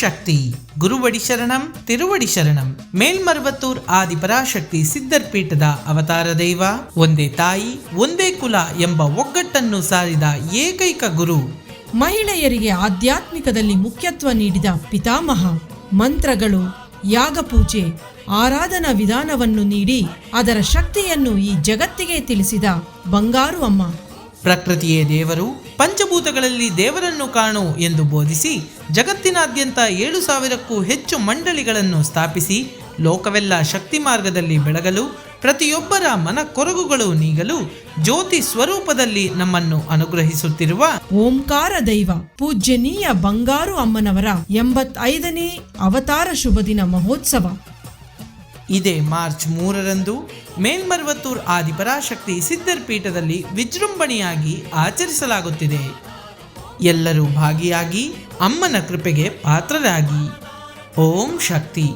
ಶಕ್ತಿ. ಗುರುವಡಿ ಶರಣಂ ತಿರುವಡಿ ಶರಣಂ. ಮೇಲ್ಮರುವತ್ತೂರ್ ಆದಿಪರಾಶಕ್ತಿ ಸಿದ್ಧರ್ ಪೀಠದ ಅವತಾರ ದೈವ, ಒಂದೇ ತಾಯಿ ಒಂದೇ ಕುಲ ಎಂಬ ಒಗ್ಗಟ್ಟನ್ನು ಸಾರಿದ ಏಕೈಕ ಗುರು. ಮಹಿಳೆಯರಿಗೆ ಆಧ್ಯಾತ್ಮಿಕದಲ್ಲಿ ಮುಖ್ಯತ್ವ ನೀಡಿದ ಪಿತಾಮಹ. ಮಂತ್ರಗಳು, ಯಾಗಪೂಜೆ, ಆರಾಧನಾ ವಿಧಾನವನ್ನು ನೀಡಿ ಅದರ ಶಕ್ತಿಯನ್ನು ಈ ಜಗತ್ತಿಗೆ ತಿಳಿಸಿದ ಬಂಗಾರು ಅಮ್ಮ. ಪ್ರಕೃತಿಯೇ ದೇವರು, ಪಂಚಭೂತಗಳಲ್ಲಿ ದೇವರನ್ನು ಕಾಣು ಎಂದು ಬೋಧಿಸಿ ಜಗತ್ತಿನಾದ್ಯಂತ 7,000ಕ್ಕೂ ಹೆಚ್ಚು ಮಂಡಳಿಗಳನ್ನು ಸ್ಥಾಪಿಸಿ ಲೋಕವೆಲ್ಲ ಶಕ್ತಿ ಮಾರ್ಗದಲ್ಲಿ ಬೆಳಗಲು, ಪ್ರತಿಯೊಬ್ಬರ ಮನ ಕೊರಗುಗಳು ನೀಗಲು ಜ್ಯೋತಿ ಸ್ವರೂಪದಲ್ಲಿ ನಮ್ಮನ್ನು ಅನುಗ್ರಹಿಸುತ್ತಿರುವ ಓಂಕಾರ ದೈವ ಪೂಜ್ಯನೀಯ ಬಂಗಾರು ಅಮ್ಮನವರ 85ನೇ ಅವತಾರ ಶುಭ ದಿನ ಮಹೋತ್ಸವ ಇದೇ ಮಾರ್ಚ್ 3ರಂದು ಮೇಲ್ಮರುವತ್ತೂರ್ ಆದಿಪರಾಶಕ್ತಿ ಸಿದ್ಧರ್ ಪೀಠದಲ್ಲಿ ವಿಜೃಂಭಣೆಯಾಗಿ ಆಚರಿಸಲಾಗುತ್ತಿದೆ. ಎಲ್ಲರೂ ಭಾಗಿಯಾಗಿ ಅಮ್ಮನ ಕೃಪೆಗೆ ಪಾತ್ರರಾಗಿ. ಓಂ ಶಕ್ತಿ.